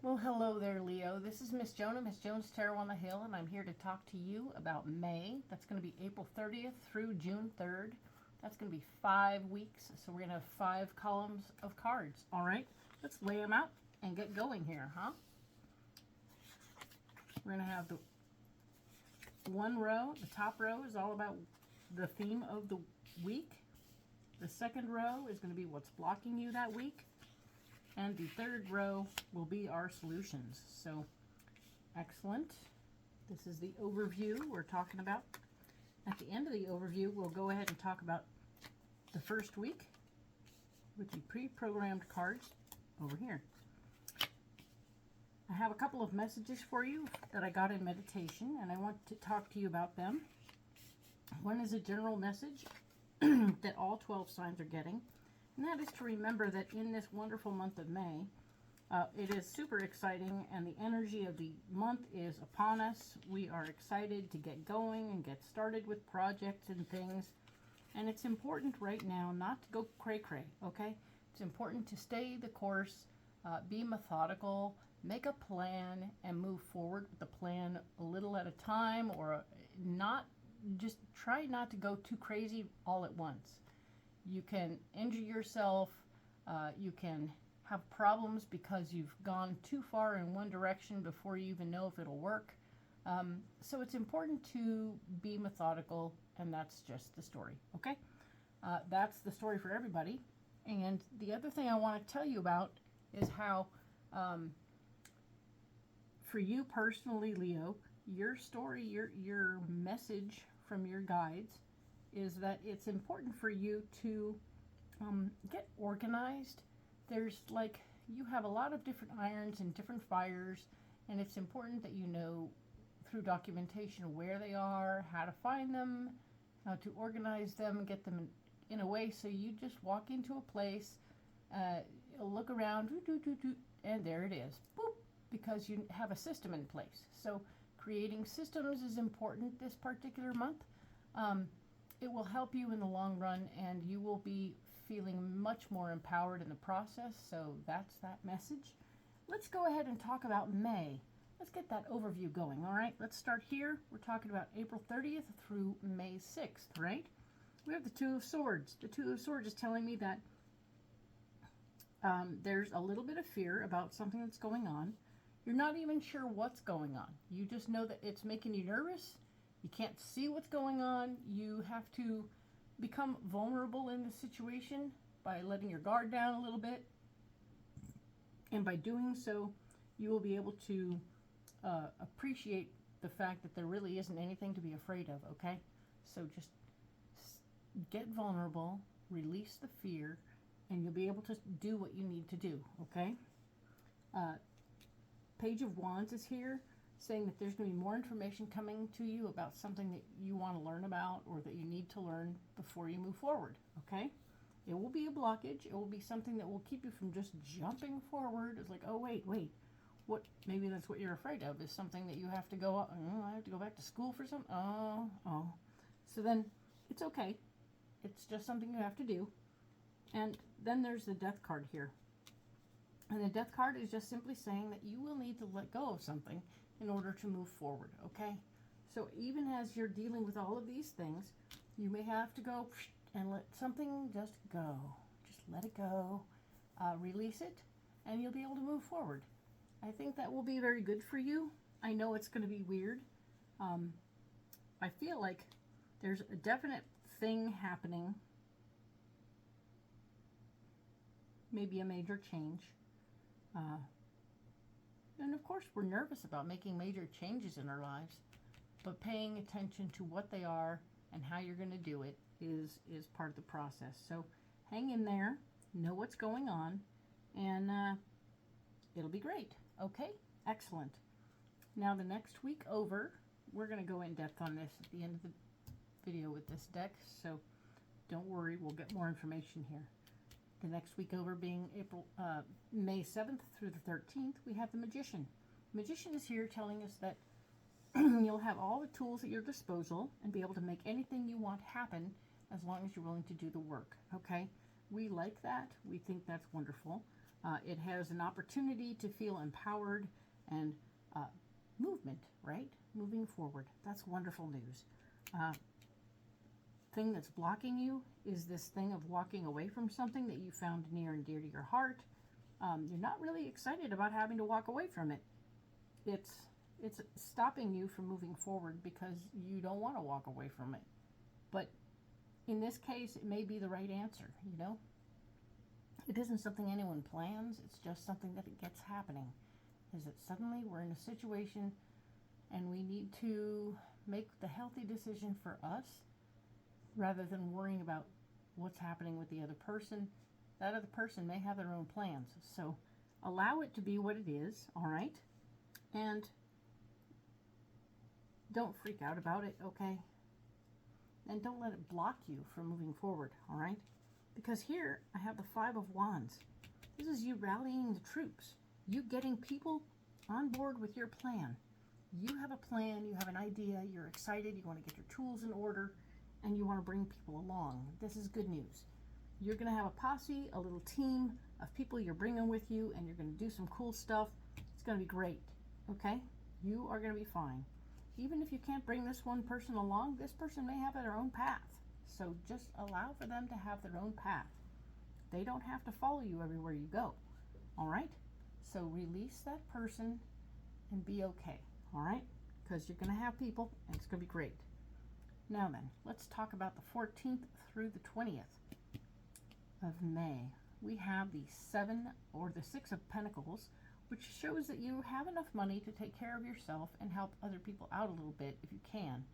Well, hello there, Leo. This is Miss Jonah, Miss Jones Tarot on the Hill, and I'm here to talk to you about May. That's going to be April 30th through June 3rd. That's going to be 5 weeks, so we're going to have 5 columns of cards. All right, let's lay them out and get going here, huh? We're going to have the one row. The top row is all about the theme of the week. The second row is going to be what's blocking you that week. And the third row will be our solutions. So, excellent. This is the overview we're talking about. At the end of the overview, we'll go ahead and talk about the first week with the pre-programmed cards over here. I have a couple of messages for you that I got in meditation, and I want to talk to you about them. One is a general message that all 12 signs are getting. And that is to remember that in this wonderful month of May, it is super exciting, and the energy of the month is upon us. We are excited to get going and get started with projects and things. And it's important right now not to go cray-cray, okay? It's important to stay the course, be methodical, make a plan, and move forward with the plan a little at a time, or not just try not to go too crazy all at once. You can injure yourself, you can have problems because you've gone too far in one direction before you even know if it'll work. So it's important to be methodical, and that's just the story, okay? That's the story for everybody. And the other thing I want to tell you about is how, for you personally, Leo, your story, your message from your guides is that it's important for you to get organized. There's like, you have a lot of different irons and different fires, and it's important that you know through documentation where they are, how to find them, how to organize them, get them in a way so you just walk into a place, look around, and there it is, boop, because you have a system in place. So creating systems is important this particular month. It will help you in the long run, and you will be feeling much more empowered in the process. So that's that message. Let's go ahead and talk about May. Let's get that overview going, all right? Let's start here. We're talking about April 30th through May 6th, right? We have the Two of Swords. The Two of Swords is telling me that there's a little bit of fear about something that's going on. You're not even sure what's going on. You just know that it's making you nervous. You can't see what's going on. You have to become vulnerable in the situation by letting your guard down a little bit. And by doing so, you will be able to appreciate the fact that there really isn't anything to be afraid of, okay? So just get vulnerable, release the fear, and you'll be able to do what you need to do, okay? Page of Wands is here, saying that there's going to be more information coming to you about something that you want to learn about or that you need to learn before you move forward, okay? It will be a blockage. It will be something that will keep you from just jumping forward. It's like, oh, wait, what? Maybe that's what you're afraid of, is something that you have to go, I have to go back to school for something. Oh. So then it's okay. It's just something you have to do. And then there's the Death card here. And the Death card is just simply saying that you will need to let go of something in order to move forward, okay? So even as you're dealing with all of these things, you may have to go and let something just go. Just let it go, release it, and you'll be able to move forward. I think that will be very good for you. I know it's going to be weird. I feel like there's a definite thing happening, maybe a major change. And of course, we're nervous about making major changes in our lives, but paying attention to what they are and how you're going to do it is part of the process. So hang in there, know what's going on, and it'll be great. Okay? Excellent. Now the next week over, we're going to go in depth on this at the end of the video with this deck, so don't worry, we'll get more information here. The next week over being May 7th through the 13th, we have the Magician. The Magician is here telling us that you'll have all the tools at your disposal and be able to make anything you want happen as long as you're willing to do the work, okay? We like that. We think that's wonderful. It has an opportunity to feel empowered and movement, right? Moving forward. That's wonderful news. Thing that's blocking you is this thing of walking away from something that you found near and dear to your heart. You're not really excited about having to walk away from it. It's stopping you from moving forward because you don't want to walk away from it. But in this case, it may be the right answer, you know? It isn't something anyone plans. It's just something that it gets happening. Is that suddenly we're in a situation and we need to make the healthy decision for us rather than worrying about what's happening with the other person. That other person may have their own plans. So allow it to be what it is, all right? And don't freak out about it, okay? And don't let it block you from moving forward, all right? Because here I have the Five of Wands. This is you rallying the troops. You getting people on board with your plan. You have a plan, you have an idea, you're excited, you want to get your tools in order, and you want to bring people along. This is good news. You're going to have a posse, a little team of people you're bringing with you, and you're going to do some cool stuff. It's going to be great, okay? You are going to be fine. Even if you can't bring this one person along, this person may have their own path. So just allow for them to have their own path. They don't have to follow you everywhere you go, all right? So release that person and be okay, all right? Because you're going to have people, and it's going to be great. Now then, let's talk about the 14th through the 20th of May. We have the 7 or the 6 of Pentacles, which shows that you have enough money to take care of yourself and help other people out a little bit if you can,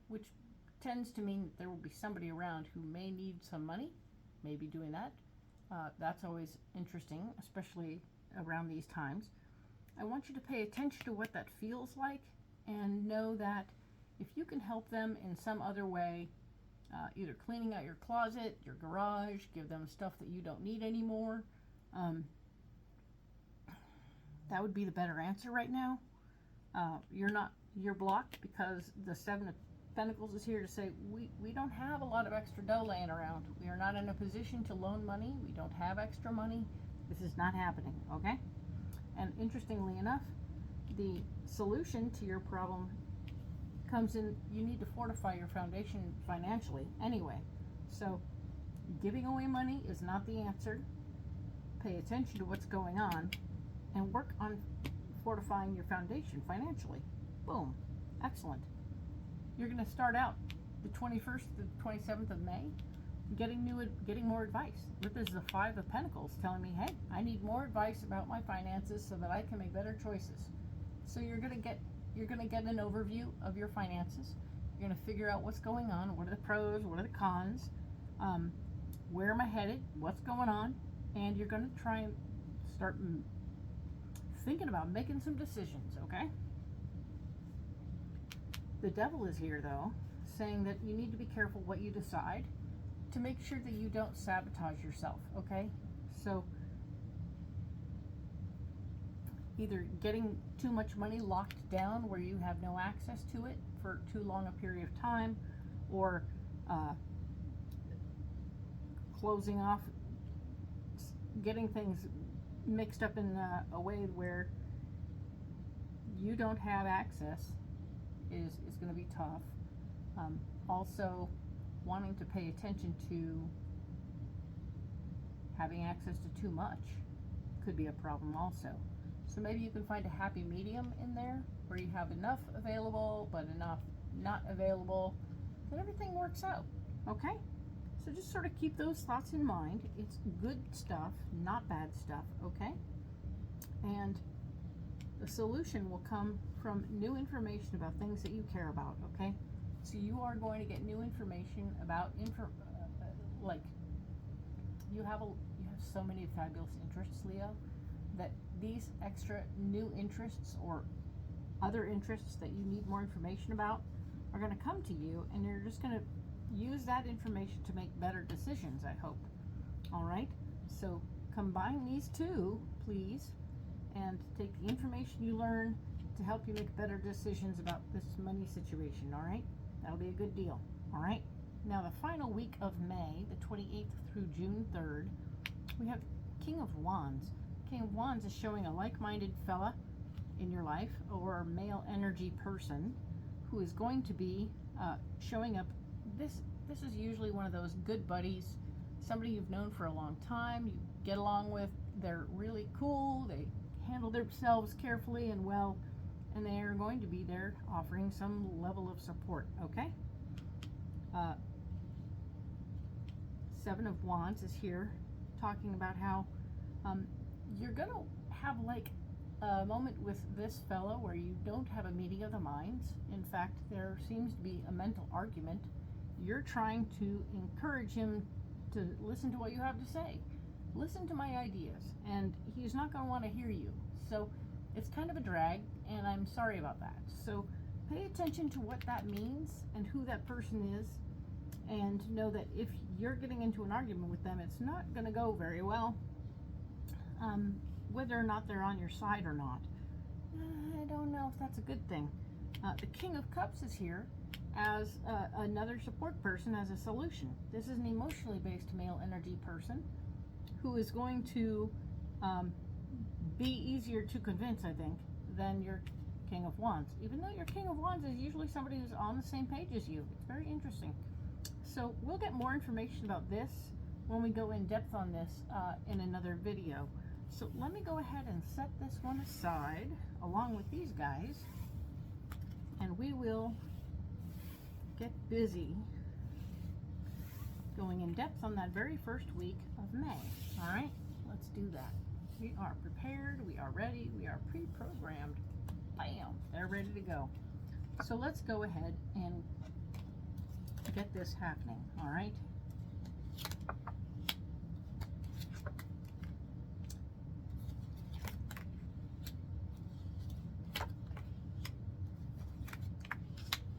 which tends to mean that there will be somebody around who may need some money, maybe doing that. That's always interesting, especially around these times. I want you to pay attention to what that feels like and know that if you can help them in some other way, either cleaning out your closet, your garage, give them stuff that you don't need anymore, that would be the better answer right now. You're blocked because the 7 of Pentacles is here to say we don't have a lot of extra dough laying around. We are not in a position to loan money. We don't have extra money. This is not happening, okay? And interestingly enough, the solution to your problem comes in, you need to fortify your foundation financially anyway. So giving away money is not the answer. Pay attention to what's going on and work on fortifying your foundation financially. Boom. Excellent. You're going to start out the 21st to the 27th of May getting more advice. This is the 5 of Pentacles telling me, hey, I need more advice about my finances so that I can make better choices. So you're going to get an overview of your finances. You're going to figure out what's going on, what are the pros, what are the cons, where am I headed, what's going on, and you're going to try and start thinking about making some decisions, okay? The devil is here, though, saying that you need to be careful what you decide to make sure that you don't sabotage yourself, okay? So either getting too much money locked down where you have no access to it for too long a period of time, or closing off, getting things mixed up in a way where you don't have access is going to be tough. Also, wanting to pay attention to having access to too much could be a problem also. So maybe you can find a happy medium in there where you have enough available but enough not available, that everything works out, okay? So just sort of keep those thoughts in mind. It's good stuff, not bad stuff, okay? And the solution will come from new information about things that you care about, okay? So you are going to get new information about like you have so many fabulous interests, Leo, that these extra new interests or other interests that you need more information about are going to come to you, and you're just going to use that information to make better decisions, I hope. All right? So combine these two, please, and take the information you learn to help you make better decisions about this money situation, all right? That'll be a good deal, all right? Now, the final week of May, the 28th through June 3rd, we have King of Wands. King of Wands is showing a like-minded fella in your life, or male energy person who is going to be showing up. This is usually one of those good buddies, somebody you've known for a long time, you get along with, they're really cool, they handle themselves carefully and well, and they are going to be there offering some level of support, okay? Seven of Wands is here talking about how you're going to have like a moment with this fellow where you don't have a meeting of the minds. In fact, there seems to be a mental argument. You're trying to encourage him to listen to what you have to say. Listen to my ideas, and he's not going to want to hear you. So it's kind of a drag, and I'm sorry about that. So pay attention to what that means and who that person is, and know that if you're getting into an argument with them, it's not going to go very well. Whether or not they're on your side or not, I don't know if that's a good thing. The King of Cups is here as another support person, as a solution. This is an emotionally based male energy person who is going to be easier to convince, I think, than your King of Wands. Even though your King of Wands is usually somebody who's on the same page as you. It's very interesting. So we'll get more information about this when we go in depth on this in another video. So let me go ahead and set this one aside along with these guys, and we will get busy going in depth on that very first week of May. All right, let's do that. We are prepared, we are ready, we are pre-programmed. Bam, they're ready to go. So let's go ahead and get this happening. All right.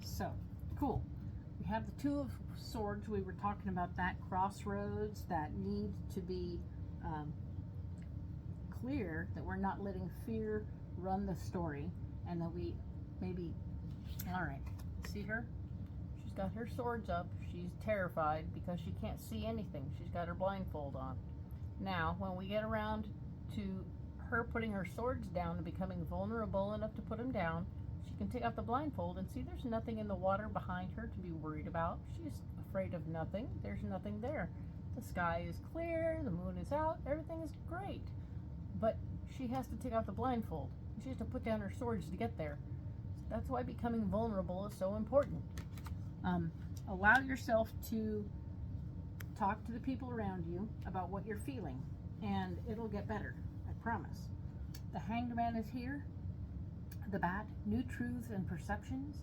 So, cool. We have the Two of Swords. We were talking about that crossroads that need to be clear, that we're not letting fear run the story, and that we maybe, all right, see her? She's got her swords up. She's terrified because she can't see anything. She's got her blindfold on. Now, when we get around to her putting her swords down and becoming vulnerable enough to put them down, she can take off the blindfold and see there's nothing in the water behind her to be worried about. She's afraid of nothing. There's nothing there. The sky is clear, the moon is out, everything is great. But she has to take off the blindfold. She has to put down her swords to get there. That's why becoming vulnerable is so important. Allow yourself to talk to the people around you about what you're feeling, and it'll get better, I promise. The Hanged Man is here. The Bat, new truths and perceptions.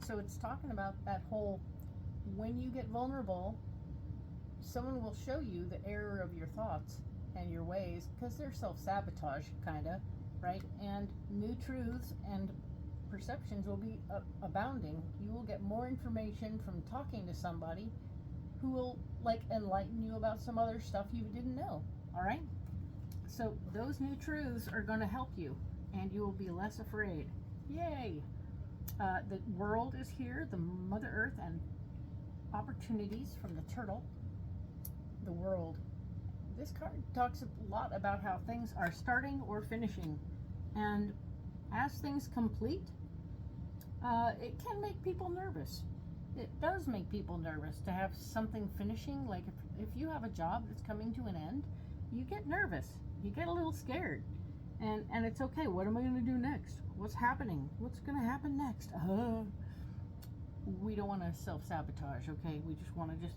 So it's talking about that whole, when you get vulnerable, someone will show you the error of your thoughts and your ways, because they're self-sabotage, kind of, right? And new truths and perceptions will be abounding. You will get more information from talking to somebody who will like enlighten you about some other stuff you didn't know. All right, so those new truths are going to help you, and you will be less afraid. Yay! The World is here, the Mother Earth, and opportunities from the Turtle. The World. This card talks a lot about how things are starting or finishing, and as things complete, it can make people nervous. It does make people nervous to have something finishing. Like if you have a job that's coming to an end, you get nervous. You get a little scared. And it's okay. What am I going to do next? What's happening? What's going to happen next? We don't want to self-sabotage, okay? We just want to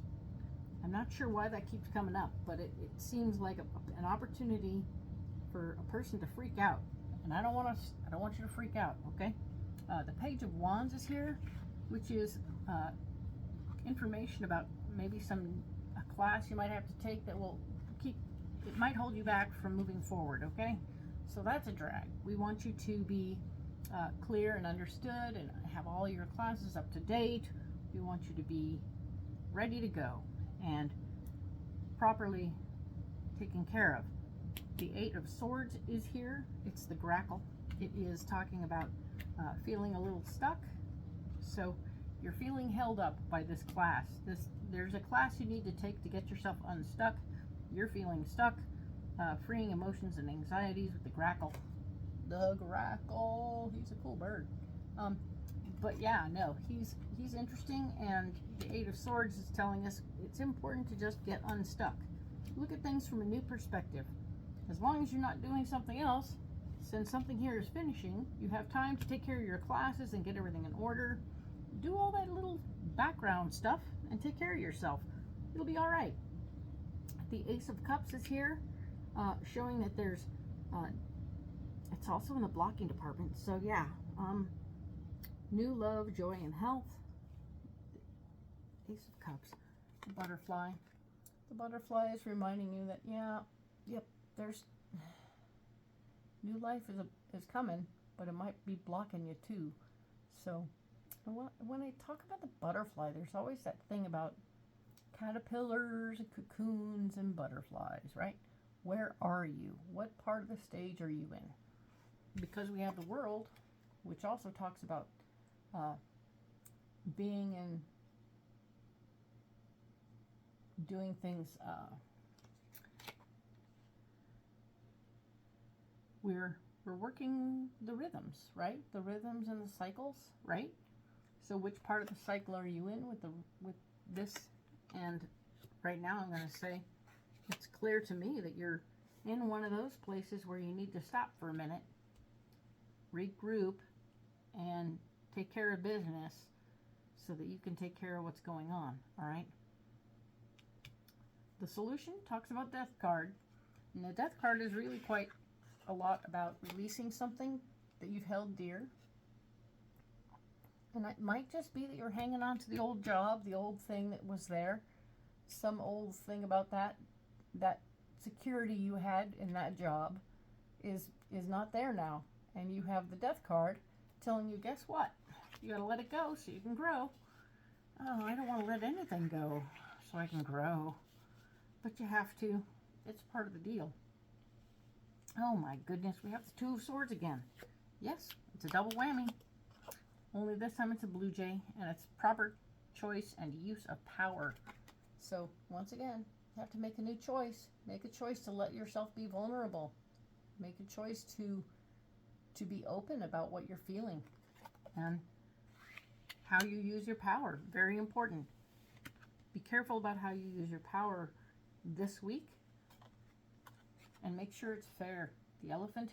I'm not sure why that keeps coming up, but it seems like an opportunity for a person to freak out. And I don't want you to freak out, okay? The Page of Wands is here, which is information about maybe a class you might have to take that will it might hold you back from moving forward, okay? So that's a drag. We want you to be clear and understood and have all your classes up to date. We want you to be ready to go and properly taken care of. The Eight of Swords is here. It's the Grackle. It is talking about feeling a little stuck. So you're feeling held up by this class. There's a class you need to take to get yourself unstuck. You're feeling stuck. freeing emotions and anxieties with the grackle. The grackle. He's a cool bird. But yeah, no, he's interesting, and the Eight of Swords is telling us it's important to just get unstuck. Look at things from a new perspective. As long as you're not doing something else, since something here is finishing, you have time to take care of your classes and get everything in order. Do all that little background stuff and take care of yourself. It'll be all right. The Ace of Cups is here, showing that there's, it's also in the blocking department. So yeah, new love, joy, and health. Ace of Cups. The butterfly. The butterfly is reminding you that, yeah, yep, there's new life is coming, but it might be blocking you too. So when I talk about the butterfly, there's always that thing about caterpillars and cocoons and butterflies, right? Where are you? What part of the stage are you in? Because we have the world, which also talks about being in doing things. We're working the rhythms, right? The rhythms and the cycles, right? So which part of the cycle are you in with this? And right now I'm going to say it's clear to me that you're in one of those places where you need to stop for a minute, regroup, and take care of business so that you can take care of what's going on, all right? The solution talks about Death card, and the Death card is really quite a lot about releasing something that you've held dear. And it might just be that you're hanging on to the old job, the old thing that was there, some old thing about that security you had in that job is not there now. And you have the Death card telling you, guess what? You gotta let it go so you can grow. Oh, I don't want to let anything go so I can grow. But you have to. It's part of the deal. Oh my goodness, we have the Two of Swords again. Yes, it's a double whammy. Only this time it's a blue jay, and it's proper choice and use of power. So once again, you have to make a new choice. Make a choice to let yourself be vulnerable. Make a choice to be open about what you're feeling and how you use your power. Very important. Be careful about how you use your power this week, and make sure it's fair. The elephant,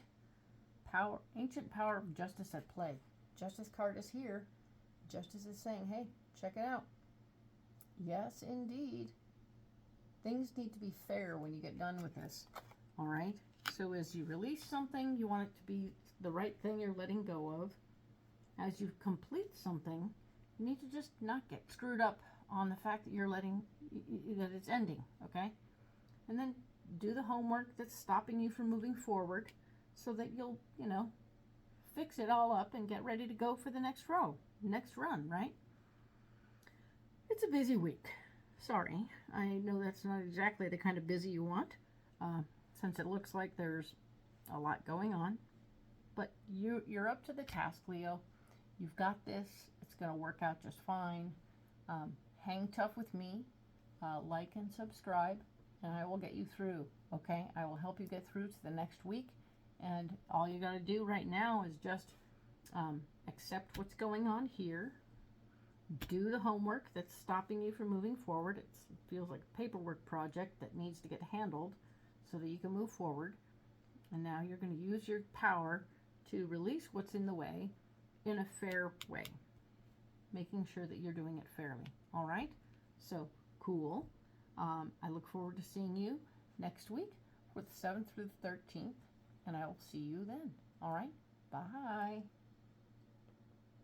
power, ancient power of justice at play. Justice card is here. Justice is saying, hey, check it out. Yes, indeed. Things need to be fair when you get done with this. All right? So as you release something, you want it to be the right thing you're letting go of. As you complete something, you need to just not get screwed up on the fact that you're letting, that it's ending, okay? And then do the homework that's stopping you from moving forward so that you'll, fix it all up and get ready to go for the next run, right? It's a busy week. Sorry, I know that's not exactly the kind of busy you want, since it looks like there's a lot going on. But you're up to the task, Leo. You've got this. It's going to work out just fine. Hang tough with me. Like and subscribe, and I will get you through, okay? I will help you get through to the next week. And all you got to do right now is just accept what's going on here. Do the homework that's stopping you from moving forward. It feels like a paperwork project that needs to get handled so that you can move forward. And now you're going to use your power to release what's in the way in a fair way, making sure that you're doing it fairly. All right? So, cool. I look forward to seeing you next week for the 7th through the 13th, and I will see you then. All right? Bye.